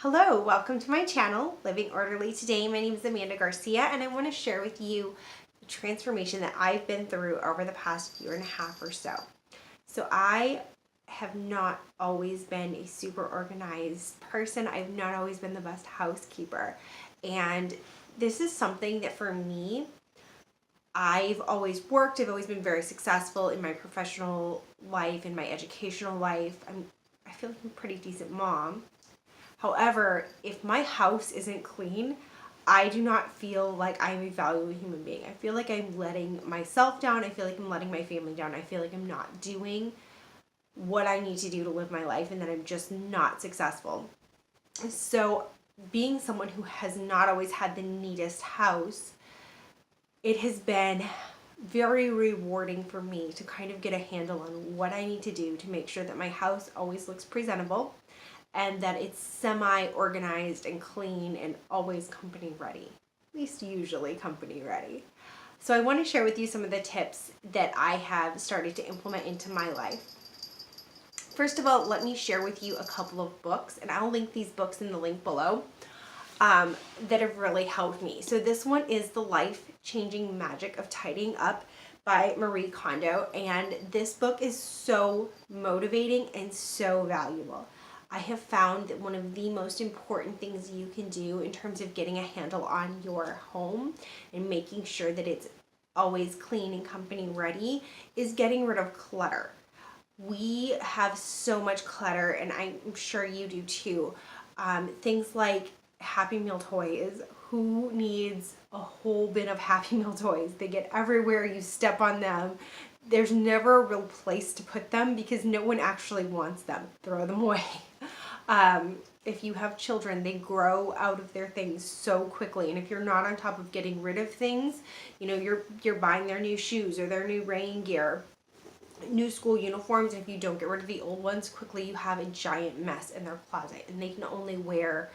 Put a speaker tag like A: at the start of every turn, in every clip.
A: Hello, welcome to my channel, Living Orderly. Today, my name is Amanda Garcia, and I want to share with you the transformation that I've been through over the past year and a half or so. So I have not always been a super organized person. I've not always been the best housekeeper. And this is something that for me, I've always worked. I've always been very successful in my professional life, in my educational life. I feel like I'm a pretty decent mom. However, if my house isn't clean, I do not feel like I'm a valuable human being. I feel like I'm letting myself down. I feel like I'm letting my family down. I feel like I'm not doing what I need to do to live my life and that I'm just not successful. So, being someone who has not always had the neatest house, it has been very rewarding for me to kind of get a handle on what I need to do to make sure that my house always looks presentable and that it's semi-organized and clean and always company ready, at least usually company ready. So I want to share with you some of the tips that I have started to implement into my life. First of all, let me share with you a couple of books, and I'll link these books in the link below, that have really helped me. So this one is The Life-Changing Magic of Tidying Up by Marie Kondo, and this book is so motivating and so valuable. I have found that one of the most important things you can do in terms of getting a handle on your home and making sure that it's always clean and company ready is getting rid of clutter. We have so much clutter, and I'm sure you do too. Things like Happy Meal toys. Who needs a whole bin of Happy Meal toys? They get everywhere, you step on them. There's never a real place to put them because no one actually wants them. Throw them away. If you have children, they grow out of their things so quickly, and if you're not on top of getting rid of things, you're buying their new shoes or their new rain gear, new school uniforms, and if you don't get rid of the old ones quickly, you have a giant mess in their closet, and they can only wear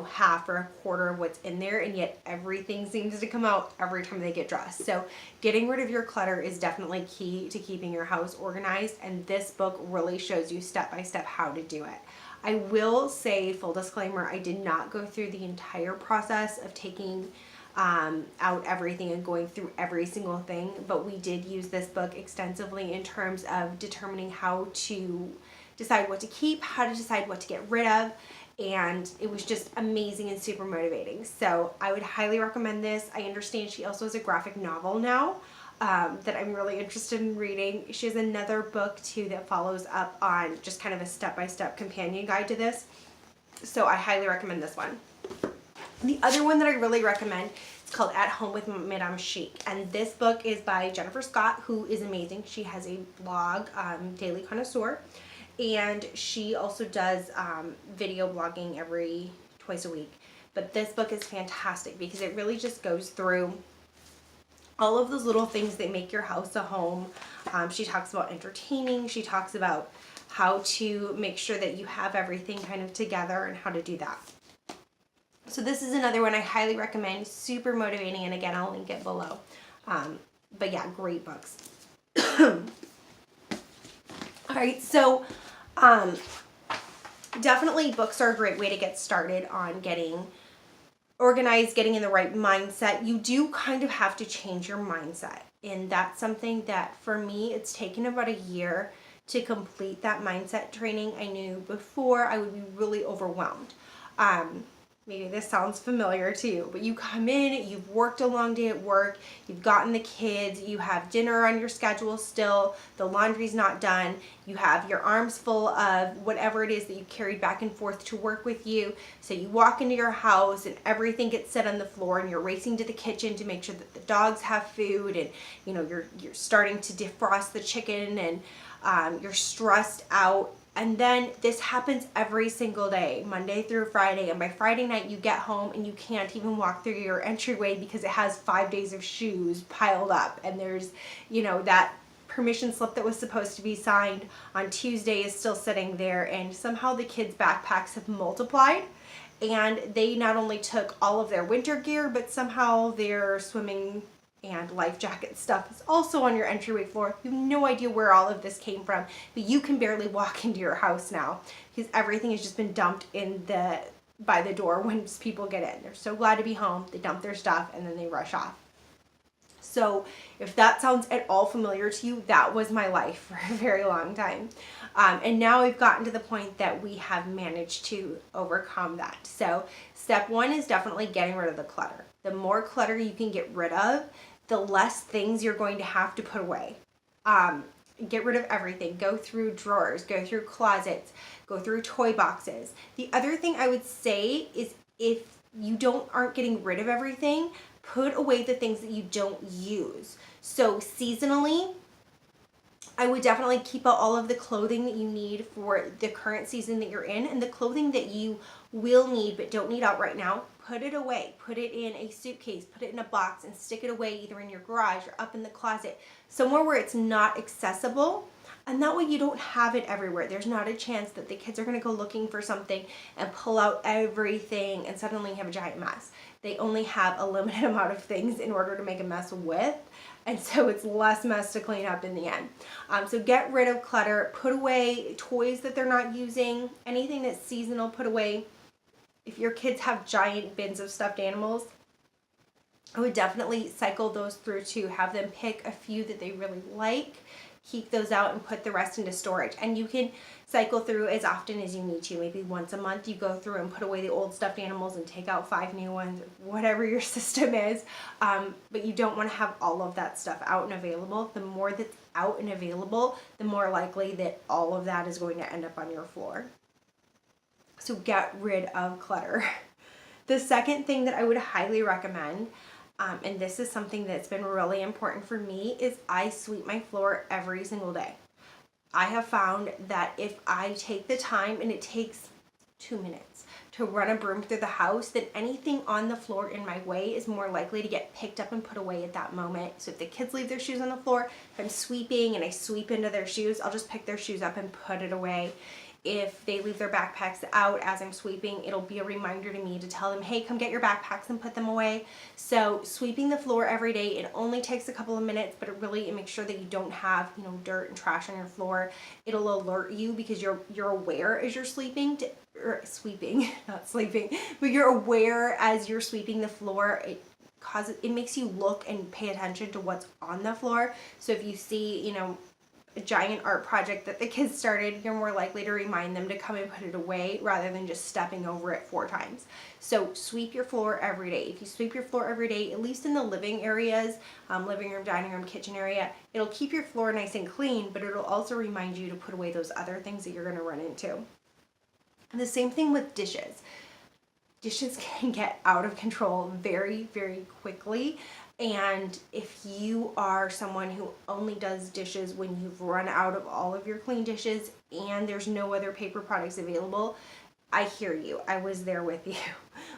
A: half or a quarter of what's in there, and yet everything seems to come out every time they get dressed. So getting rid of your clutter is definitely key to keeping your house organized, and this book really shows you step by step how to do it. I will say, full disclaimer, I did not go through the entire process of taking out everything and going through every single thing, but we did use this book extensively in terms of determining how to decide what to keep, how to decide what to get rid of, and it was just amazing and super motivating. So I would highly recommend this. I understand she also has a graphic novel now that I'm really interested in reading. She has another book too that follows up on just kind of a step-by-step companion guide to this. So I highly recommend this one. The other one that I really recommend is called At Home with Madame Chic, and this book is by Jennifer Scott, who is amazing. She has a blog, Daily Connoisseur, and she also does video blogging twice a week. But this book is fantastic because it really just goes through all of those little things that make your house a home. She talks about entertaining. She talks about how to make sure that you have everything kind of together and how to do that. So this is another one I highly recommend. Super motivating, and again, I'll link it below. But yeah, great books. All right, so definitely books are a great way to get started on getting organized, getting in the right mindset. You do kind of have to change your mindset, and that's something that for me, it's taken about a year to complete that mindset training. I knew before I would be really overwhelmed. Maybe this sounds familiar to you, but you come in, you've worked a long day at work, you've gotten the kids, you have dinner on your schedule still, the laundry's not done, you have your arms full of whatever it is that you carried back and forth to work with you. So you walk into your house and everything gets set on the floor, and you're racing to the kitchen to make sure that the dogs have food, and you're starting to defrost the chicken, and you're stressed out. And then this happens every single day, Monday through Friday. And by Friday night, you get home and you can't even walk through your entryway because it has 5 days of shoes piled up. And there's, that permission slip that was supposed to be signed on Tuesday is still sitting there. And somehow the kids' backpacks have multiplied. And they not only took all of their winter gear, but somehow their swimming and life jacket stuff is also on your entryway floor. You have no idea where all of this came from, but you can barely walk into your house now because everything has just been dumped in the by the door when people get in. They're so glad to be home. They dump their stuff and then they rush off. So if that sounds at all familiar to you, that was my life for a very long time. And now we've gotten to the point that we have managed to overcome that. So step one is definitely getting rid of the clutter. The more clutter you can get rid of, the less things you're going to have to put away. Get rid of everything. Go through drawers, go through closets, go through toy boxes. The other thing I would say is if you aren't getting rid of everything, put away the things that you don't use. So seasonally, I would definitely keep out all of the clothing that you need for the current season that you're in, and the clothing that you will need but don't need out right now, put it away. Put it in a suitcase, put it in a box, and stick it away either in your garage or up in the closet, somewhere where it's not accessible. And that way you don't have it everywhere. There's not a chance that the kids are going to go looking for something and pull out everything and suddenly have a giant mess. They only have a limited amount of things in order to make a mess with. And so it's less mess to clean up in the end. So get rid of clutter, put away toys that they're not using, anything that's seasonal, put away. If your kids have giant bins of stuffed animals, I would definitely cycle those through to have them pick a few that they really like, keep those out and put the rest into storage. And you can cycle through as often as you need to. Maybe once a month you go through and put away the old stuffed animals and take out 5 new ones, whatever your system is. But you don't want to have all of that stuff out and available. The more that's out and available, the more likely that all of that is going to end up on your floor. So get rid of clutter. The second thing that I would highly recommend, and this is something that's been really important for me, is I sweep my floor every single day. I have found that if I take the time, and it takes 2 minutes to run a broom through the house, then anything on the floor in my way is more likely to get picked up and put away at that moment. So if the kids leave their shoes on the floor, if I'm sweeping and I sweep into their shoes, I'll just pick their shoes up and put it away. If they leave their backpacks out as I'm sweeping, it'll be a reminder to me to tell them, hey, come get your backpacks and put them away. So sweeping the floor every day, it only takes a couple of minutes, but it makes sure that you don't have, dirt and trash on your floor. It'll alert you because you're aware as you're sweeping, not sleeping, but you're aware as you're sweeping the floor. It makes you look and pay attention to what's on the floor. So if you see, a giant art project that the kids started, you're more likely to remind them to come and put it away rather than just stepping over it 4 times. So sweep your floor every day. If you sweep your floor every day, at least in the living areas, living room, dining room, kitchen area, it'll keep your floor nice and clean, but it'll also remind you to put away those other things that you're going to run into. And the same thing with dishes. Dishes can get out of control very, very quickly. And if you are someone who only does dishes when you've run out of all of your clean dishes and there's no other paper products available, I hear you. I was there with you.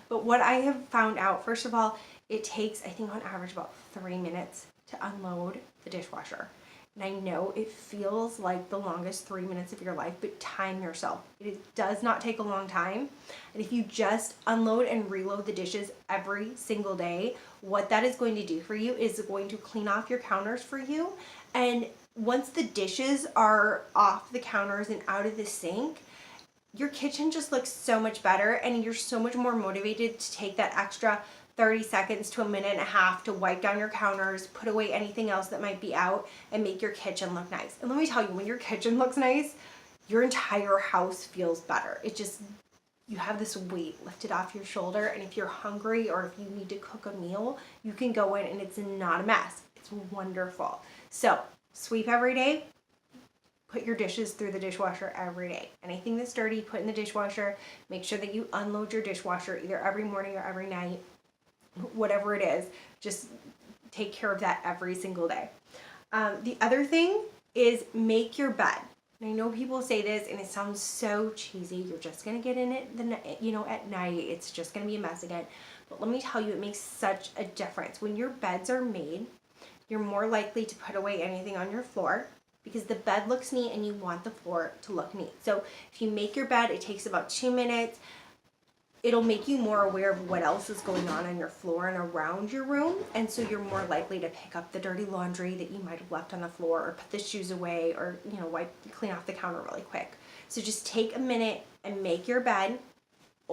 A: But what I have found out, first of all, it takes, I think on average, about 3 minutes to unload the dishwasher. And I know it feels like the longest 3 minutes of your life, but time yourself. It does not take a long time. And if you just unload and reload the dishes every single day, what that is going to do for you is going to clean off your counters for you. And once the dishes are off the counters and out of the sink, your kitchen just looks so much better, and you're so much more motivated to take that extra 30 seconds to a minute and a half to wipe down your counters, put away anything else that might be out, and make your kitchen look nice. And let me tell you, when your kitchen looks nice, your entire house feels better. You have this weight lifted off your shoulder, and if you're hungry or if you need to cook a meal, you can go in and it's not a mess. It's wonderful. So sweep every day. Put your dishes through the dishwasher every day. Anything that's dirty, put in the dishwasher. Make sure that you unload your dishwasher either every morning or every night. Whatever it is, just take care of that every single day. The other thing is make your bed. And I know people say this and it sounds so cheesy. You're just going to get in it, at night. It's just going to be a mess again. But let me tell you, it makes such a difference. When your beds are made, you're more likely to put away anything on your floor because the bed looks neat and you want the floor to look neat. So if you make your bed, it takes about 2 minutes. It'll make you more aware of what else is going on your floor and around your room. And so you're more likely to pick up the dirty laundry that you might have left on the floor, or put the shoes away, or, clean off the counter really quick. So just take a minute and make your bed.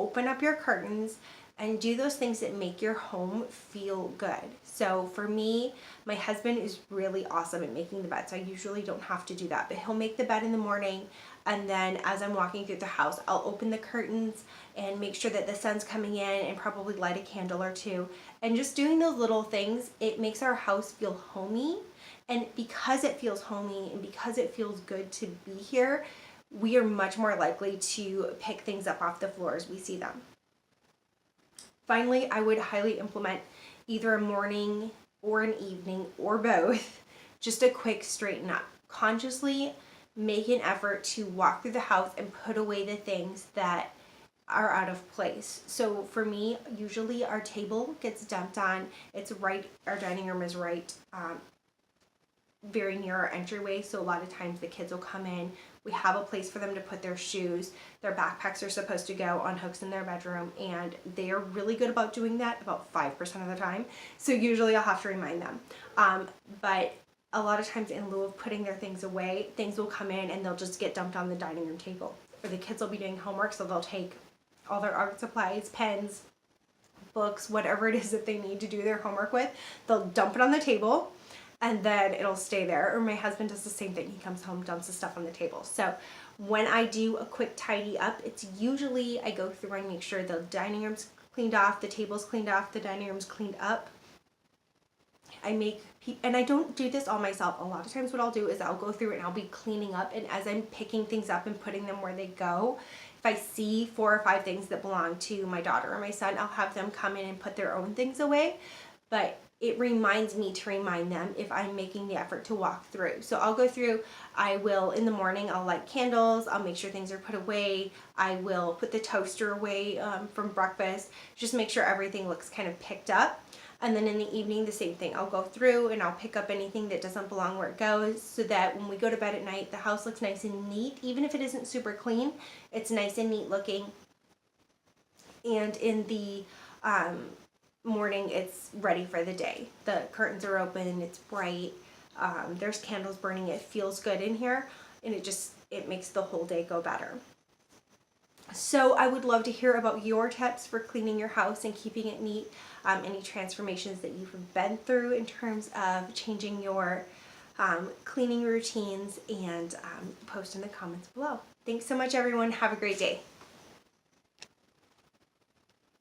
A: open up your curtains and do those things that make your home feel good. So for me, my husband is really awesome at making the bed, so I usually don't have to do that, but he'll make the bed in the morning, and then as I'm walking through the house, I'll open the curtains and make sure that the sun's coming in and probably light a candle or two. And just doing those little things, it makes our house feel homey. And because it feels homey and because it feels good to be here, we are much more likely to pick things up off the floor as we see them. Finally, I would highly implement either a morning or an evening or both, just a quick straighten up. Consciously make an effort to walk through the house and put away the things that are out of place. So for me, usually our table gets dumped on. It's right, our dining room is right very near our entryway, so a lot of times the kids will come in. We have a place for them to put their shoes. Their backpacks are supposed to go on hooks in their bedroom, and they are really good about doing that about 5% of the time. So usually I'll have to remind them. But a lot of times in lieu of putting their things away, things will come in and they'll just get dumped on the dining room table. Or the kids will be doing homework, so they'll take all their art supplies, pens, books, whatever it is that they need to do their homework with. They'll dump it on the table, and then it'll stay there. Or my husband does the same thing. He comes home, dumps the stuff on the table. So when I do a quick tidy up, it's usually I go through and make sure the dining room's cleaned off, the table's cleaned off, the dining room's cleaned up. And I don't do this all myself. A lot of times what I'll do is I'll go through and I'll be cleaning up, and as I'm picking things up and putting them where they go, if I see 4 or 5 things that belong to my daughter or my son, I'll have them come in and put their own things away. But it reminds me to remind them if I'm making the effort to walk through. So I'll go through, I will, in the morning, I'll light candles, I'll make sure things are put away, I will put the toaster away from breakfast, just make sure everything looks kind of picked up. And then in the evening, the same thing. I'll go through and I'll pick up anything that doesn't belong where it goes, so that when we go to bed at night, the house looks nice and neat. Even if it isn't super clean, it's nice and neat looking. And in the morning, it's ready for the day. The curtains are open, it's bright, there's candles burning, it feels good in here, and it makes the whole day go better. So I would love to hear about your tips for cleaning your house and keeping it neat, any transformations that you've been through in terms of changing your cleaning routines, and post in the comments below. Thanks so much, everyone. Have a great day.